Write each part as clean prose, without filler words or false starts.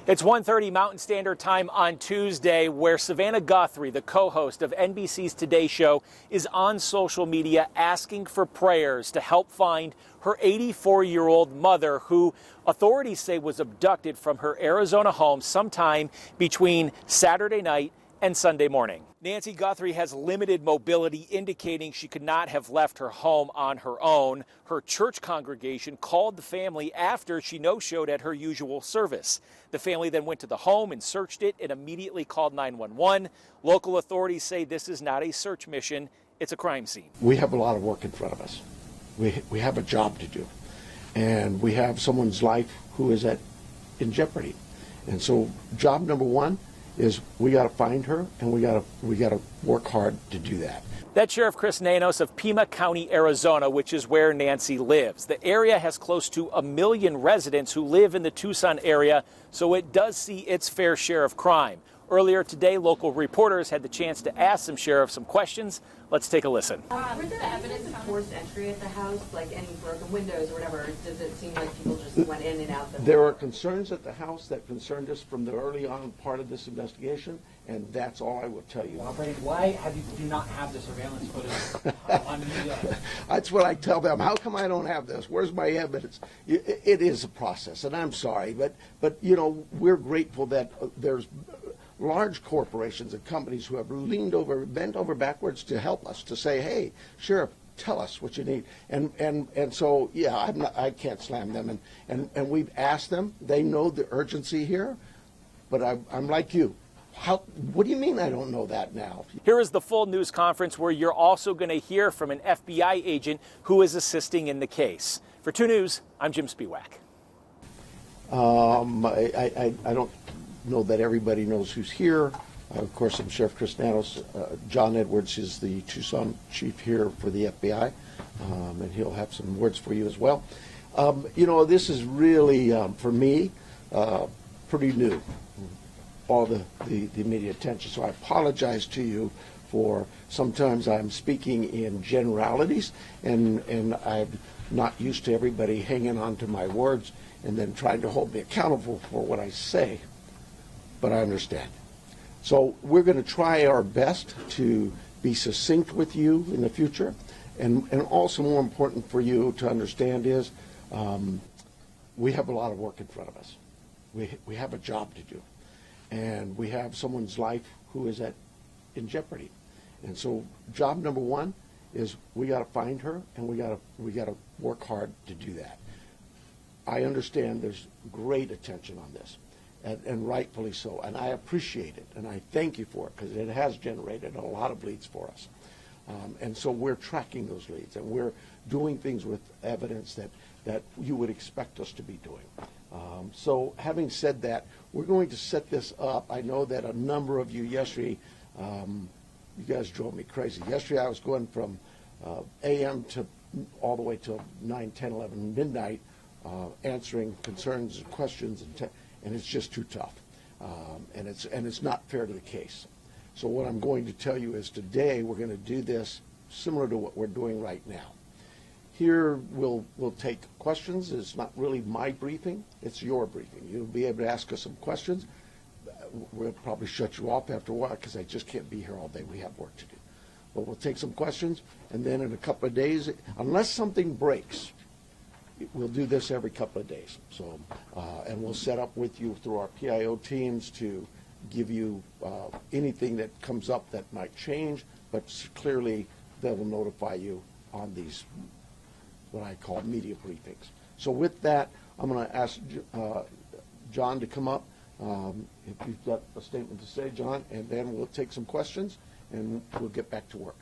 It's 1:30 Mountain Standard Time on Tuesday, where Savannah Guthrie, the co-host of NBC's Today Show, is on social media asking for prayers to help find her 84-year-old mother, who authorities say was abducted from her Arizona home sometime between Saturday night and Sunday morning. Nancy Guthrie has limited mobility, indicating she could not have left her home on her own. Her church congregation called the family after she no-showed at her usual service. The family then went to the home and searched it and immediately called 911. Local authorities say this is not a search mission, it's a crime scene. We have a lot of work in front of us. We have a job to do, and we have someone's life who is in jeopardy. And so job number one is we got to find her, and we got to work hard to do that. That's Sheriff Chris Nanos of Pima County, Arizona, which is where Nancy lives. The area has close to 1 million residents who live in the Tucson area, so it does see its fair share of crime. Earlier today, local reporters had the chance to ask some sheriff some questions. Let's take a listen. Was there evidence of forced entry at the house, like any broken windows or whatever? Or does it seem like people just went in and out? There are concerns at the house that concerned us from the early on part of this investigation, and that's all I will tell you. Why do you not have the surveillance footage on the media? That's what I tell them. How come I don't have this? Where's my evidence? It is a process, and I'm sorry, but you know, we're grateful that there's large corporations and companies who have bent over backwards to help us, to say, hey, Sheriff, tell us what you need. And so, yeah, I can't slam them. And we've asked them. They know the urgency here, but I'm like you. What do you mean I don't know that now? Here is the full news conference where you're also going to hear from an FBI agent who is assisting in the case. For 2 News, I'm Jim Spiewak. I don't know that everybody knows who's here. Of course, I'm Sheriff Chris Nanos. John Edwards is the Tucson chief here for the FBI, and he'll have some words for you as well. You know, this is really, for me, pretty new, all the media attention. So I apologize to you for sometimes I'm speaking in generalities, and I'm not used to everybody hanging on to my words and then trying to hold me accountable for what I say. But I understand. So we're going to try our best to be succinct with you in the future. And also more important for you to understand is we have a lot of work in front of us. We have a job to do. And we have someone's life who is in jeopardy. And so job number one is we got to find her, and we got to work hard to do that. I understand there's great attention on this. And rightfully so, and I appreciate it, and I thank you for it, because it has generated a lot of leads for us. And so we're tracking those leads, and we're doing things with evidence that you would expect us to be doing. So having said that, we're going to set this up. I know that a number of you yesterday, you guys drove me crazy. Yesterday I was going from a.m. to all the way till 9, 10, 11, midnight, answering concerns and questions and it's just too tough, and it's not fair to the case. So what I'm going to tell you is today we're going to do this similar to what we're doing right now. Here we'll take questions. It's not really my briefing; it's your briefing. You'll be able to ask us some questions. We'll probably shut you off after a while because I just can't be here all day. We have work to do. But we'll take some questions, and then in a couple of days, unless something breaks, we'll do this every couple of days. So, and we'll set up with you through our PIO teams to give you anything that comes up that might change, but clearly they will notify you on these, what I call media briefings. So with that, I'm going to ask John to come up. If you've got a statement to say, John, and then we'll take some questions and we'll get back to work.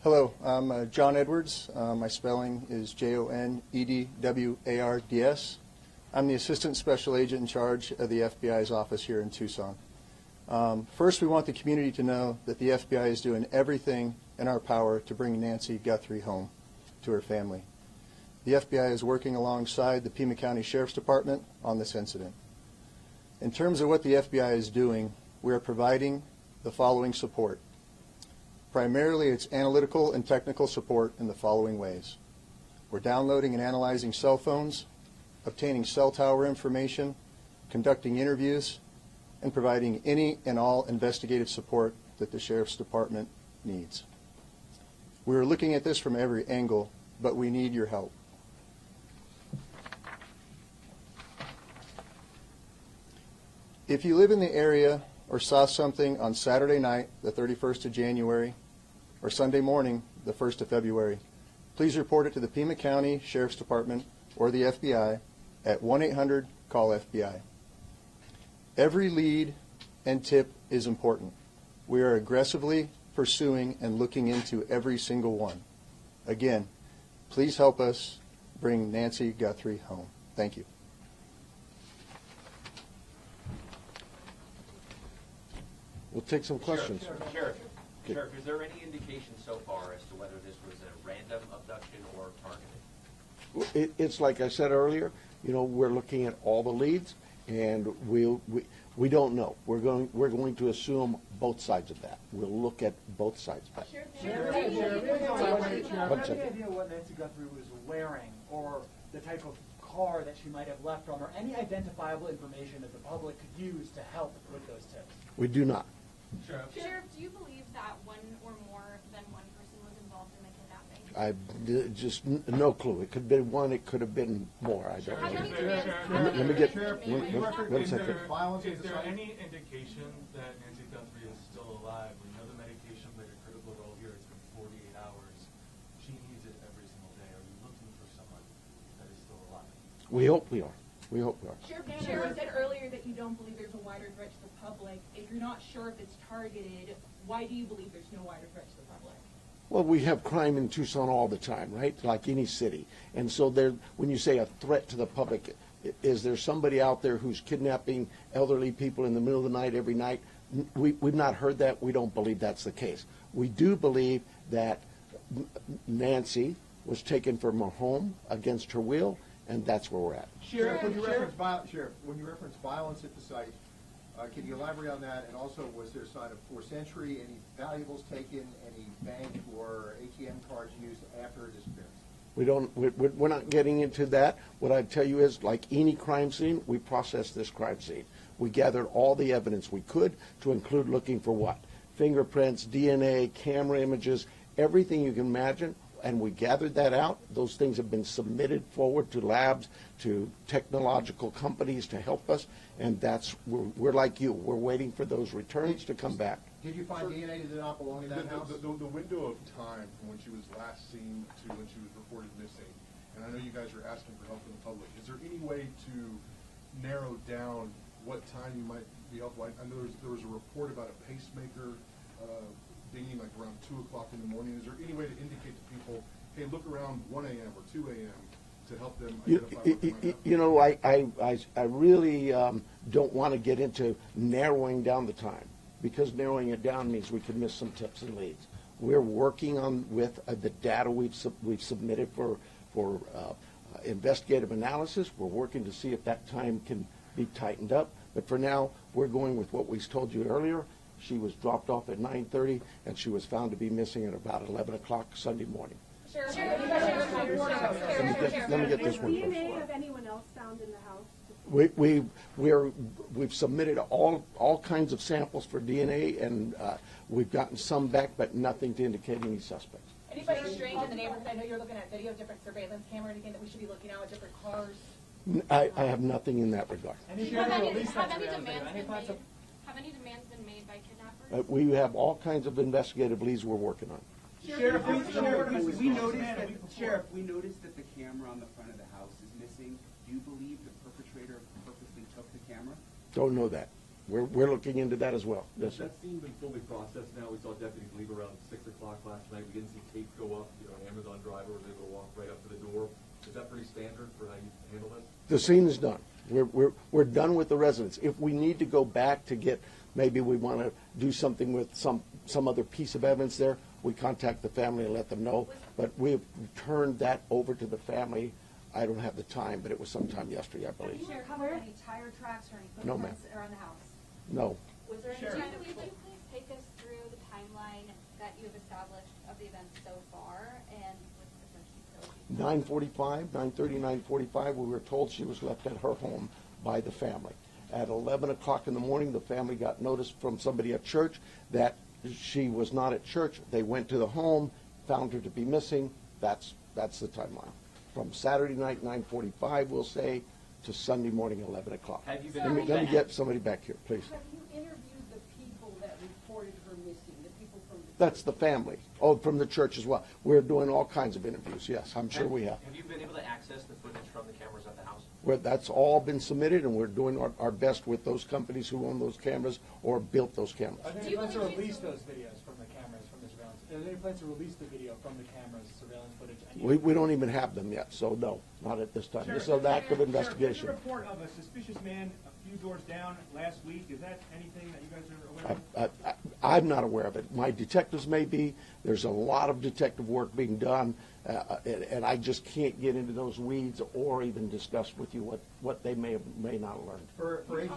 Hello, I'm John Edwards. My spelling is Jonedwards. I'm the Assistant Special Agent in charge of the FBI's office here in Tucson. First, we want the community to know that the FBI is doing everything in our power to bring Nancy Guthrie home to her family. The FBI is working alongside the Pima County Sheriff's Department on this incident. In terms of what the FBI is doing, we are providing the following support. Primarily, it's analytical and technical support in the following ways. We're downloading and analyzing cell phones, obtaining cell tower information, conducting interviews, and providing any and all investigative support that the Sheriff's Department needs. We are looking at this from every angle, but we need your help. If you live in the area or saw something on Saturday night, the 31st of January, or Sunday morning, the 1st of February, please report it to the Pima County Sheriff's Department or the FBI at 1-800-CALL-FBI. Every lead and tip is important. We are aggressively pursuing and looking into every single one. Again, please help us bring Nancy Guthrie home. Thank you. We'll take some questions. Sheriff, Okay. Sheriff, is there any indication so far as to whether this was a random abduction or targeted? It's like I said earlier, we're looking at all the leads, and we don't know. We're going to assume both sides of that. We'll look at both sides of that. Sheriff, any second. idea what Nancy Guthrie was wearing, or the type of car that she might have left on, or any identifiable information that the public could use to help with those tips? We do not. Sheriff, do you believe that one or more than one person was involved in the kidnapping? I just no clue. It could have been one. It could have been more. I don't How know. many demands? Let me get Sheriff, one second. Is there any indication that Nancy Guthrie is still alive? We know the medication played a critical role here. It's been 48 hours. She needs it every single day. Are you looking for someone that is still alive? We hope we are. We hope we are. Sheriff said earlier that you don't believe there's a wider threat to the public. If you're not sure if it's targeted, why do you believe there's no wider threat to the public? Well, we have crime in Tucson all the time, right? Like any city. And so when you say a threat to the public, is there somebody out there who's kidnapping elderly people in the middle of the night every night? We've not heard that. We don't believe that's the case. We do believe that Nancy was taken from her home against her will, and that's where we're at. Sheriff, when you reference violence at the site, can you elaborate on that? And also, was there a sign of forced entry, any valuables taken, any bank or ATM cards used after her disappearance? We're not getting into that. What I'd tell you is, like any crime scene, we processed this crime scene. We gathered all the evidence we could, to include looking for what? Fingerprints, DNA, camera images, everything you can imagine. And we gathered that out. Those things have been submitted forward to labs, to technological companies to help us. And we're like you. We're waiting for those returns to come back. Did you find DNA that did not belong in that house? The window of time from when she was last seen to when she was reported missing, and I know you guys are asking for help from the public, is there any way to narrow down what time you might be helpful? I know there was a report about a pacemaker dinging like around 2 o'clock in the morning. Is there any way to indicate to people, hey, look around 1 a.m. or 2 a.m. to help them identify what they might have? I really don't want to get into narrowing down the time, because narrowing it down means we could miss some tips and leads. We're working on with the data we've submitted for investigative analysis. We're working to see if that time can be tightened up. But for now, we're going with what we told you earlier. She was dropped off at 9:30, and she was found to be missing at about 11 o'clock Sunday morning. Sheriff, Let me get this one first. DNA of anyone else found in the house? We've submitted all kinds of samples for DNA, and we've gotten some back, but nothing to indicate any suspects. Anybody strange in the neighborhood? I know you're looking at video, different surveillance camera, anything that we should be looking at with different cars? I have nothing in that regard. Have any demands been made by kidnappers? We have all kinds of investigative leads we're working on. Sheriff, we noticed that the camera on the front of the house is missing. Do you believe the perpetrator purposely took the camera? Don't know that. We're looking into that as well. Yes, sir. That scene been fully processed now. We saw deputies leave around 6 o'clock last night. We didn't see tape go up. An Amazon driver was able to walk right up to the door. Is that pretty standard for how you handle this? The scene is done. We're done with the residents. If we need to go back to get, maybe we want to do something with some other piece of evidence there, we contact the family and let them know. But we've turned that over to the family. I don't have the time, but it was sometime yesterday, I believe. Did you recover any tire tracks or any No, ma'am. footprints around the house? No. Was there any Would you please take us through the timeline that you have established of the events so far, and with essentially 9:45, 9:30, 9:45, we were told she was left at her home by the family. At 11 o'clock in the morning, the family got notice from somebody at church that she was not at church. They went to the home, found her to be missing. That's the timeline. From Saturday night, 9:45, we'll say, to Sunday morning, 11 o'clock. Have you been Let me get somebody back here, please. Have you interviewed the people that reported her missing, the people from the That's the family. Oh, from the church as well. We're doing all kinds of interviews, yes, I'm sure we have. Have you been able to access the footage from the cameras at the house? That's all been submitted, and we're doing our best with those companies who own those cameras or built those cameras. Are there any plans to release those videos from the cameras, from the surveillance? Are there any plans to release the video from the cameras, surveillance footage? We don't even have them yet, so no, not at this time. This is an active investigation. There's a report of a suspicious man a few doors down last week. Is that anything that you guys are aware of? I'm not aware of it. My detectives may be. There's a lot of detective work being done, and I just can't get into those weeds or even discuss with you what they may not have learned.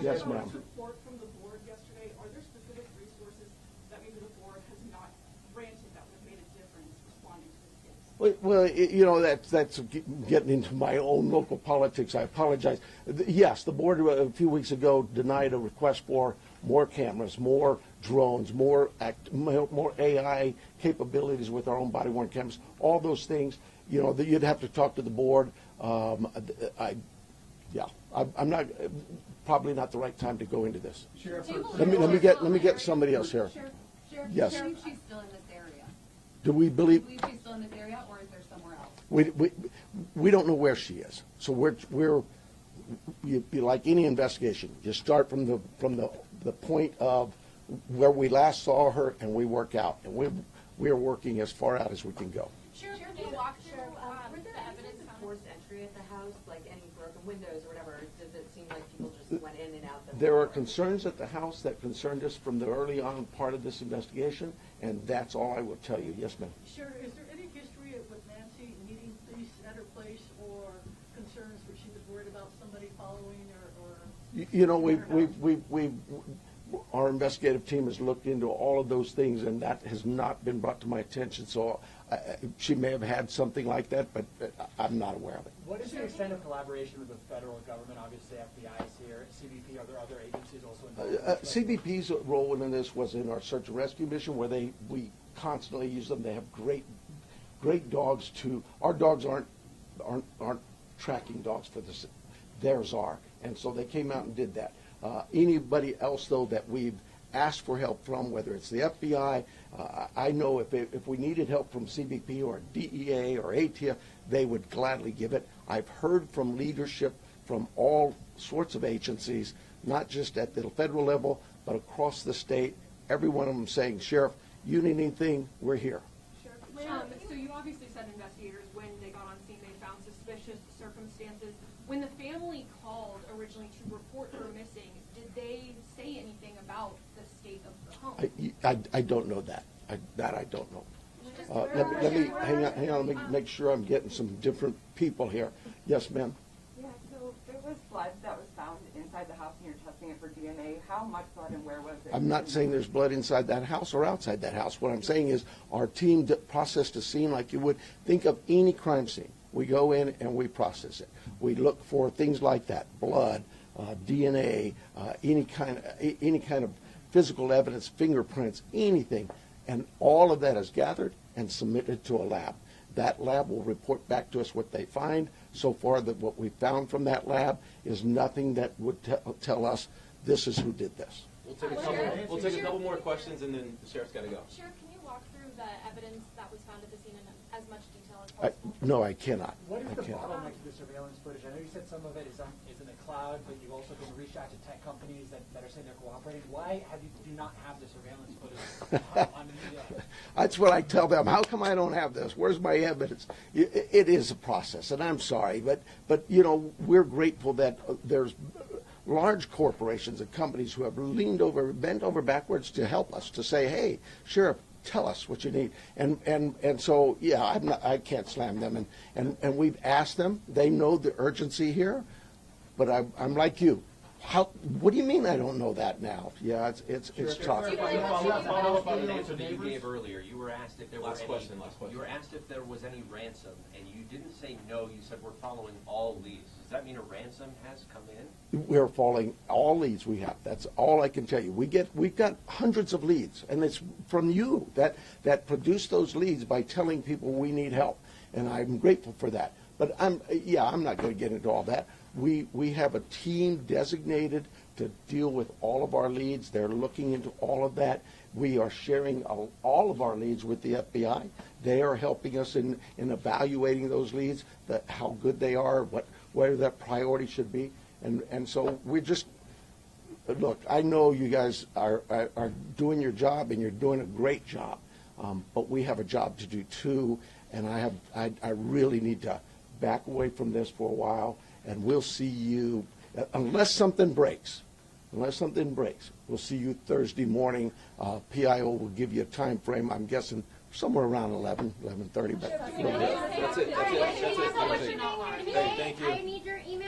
Yes, ma'am. Report from the board yesterday. Are there specific resources that maybe the board has not granted that would have made a difference responding to this case? Well, you know, that's getting into my own local politics. I apologize. Yes, the board a few weeks ago denied a request for more cameras, more drones, more AI capabilities with our own body-worn cameras. All those things, you know, you'd have to talk to the board. I'm not probably not the right time to go into this. Let me get somebody else here. Sheriff, Yes. do you believe she's still in this area? Do we believe? Do you believe she's still in this area, or is there somewhere else? We don't know where she is. So we're like any investigation. You start from the point of where we last saw her, and we work out, and we're working as far out as we can go. Sheriff, can you walk through Were there the any evidence found? forced entry at the house, like any broken windows or whatever? Does it seem like people just went in and out? There are concerns at the house that concerned us from the early on part of this investigation, and that's all I will tell you. Yes, ma'am. Sure. Is there any history with Nancy meeting police at her place, or concerns where she was worried about somebody following or You know, our investigative team has looked into all of those things, and that has not been brought to my attention. So she may have had something like that, but I'm not aware of it. What is the extent of collaboration with the federal government? Obviously, FBI is here, CBP. Are there other agencies also involved? CBP's role in this was in our search and rescue mission, where we constantly use them. They have great dogs too. Our dogs aren't tracking dogs for this. Theirs are, and so they came out and did that. Anybody else, though, that we've asked for help from, whether it's the FBI, I know if we needed help from CBP or DEA or ATF, they would gladly give it. I've heard from leadership from all sorts of agencies, not just at the federal level, but across the state, every one of them saying, Sheriff, you need anything, we're here. So you obviously said investigators, when they got on scene, they found suspicious circumstances. When the family called originally to report her missing, did they say anything about the state of the home? I don't know that. I don't know. Let me hang on. Let me make sure I'm getting some different people here. Yes, ma'am. Yeah. So there was blood that was found inside the house, and you're testing it for DNA. How much blood and where was it? I'm not saying there's blood inside that house or outside that house. What I'm saying is our team processed a scene like you would think of any crime scene. We go in and we process it. We look for things like that: blood, DNA, any kind of physical evidence, fingerprints, anything, and all of that is gathered and submitted to a lab. That lab will report back to us what they find. So far, what we found from that lab is nothing that would tell us this is who did this. We'll take a couple more questions, and then the sheriff's got to go. Sheriff, can you walk through the evidence that was found at the scene in as much detail as possible? No, I cannot. What is the bottleneck to the surveillance footage? I know you said some of it is in the cloud, but you've also been reached out to tech companies that are saying they're cooperating. Why do you not have the surveillance footage on media? That's what I tell them. How come I don't have this? Where's my evidence? It is a process, and I'm sorry, but you know, we're grateful that there's large corporations and companies who have bent over backwards to help us, to say, hey, Sheriff, tell us what you need. And so, yeah, I can't slam them. And we've asked them. They know the urgency here. But I'm like you, How? What do you mean I don't know that now? Yeah, it's tough. Follow up on an answer that you gave earlier. You were asked if there were any. Last question. You were asked if there was any ransom, and you didn't say no. You said we're following all leads. Does that mean a ransom has come in? We're following all leads we have. That's all I can tell you. We've got hundreds of leads, and it's from you that produce those leads by telling people we need help, and I'm grateful for that. But I'm not going to get into all that. We have a team designated to deal with all of our leads. They're looking into all of that. We are sharing all of our leads with the FBI. They are helping us in evaluating those leads, how good they are, where that priority should be. And so we're just, look, I know you guys are doing your job, and you're doing a great job. But we have a job to do too, and I really need to back away from this for a while, and we'll see you, unless something breaks, we'll see you Thursday morning. PIO will give you a time frame, I'm guessing somewhere around 11:30. But That's it. Thank you. I need your email.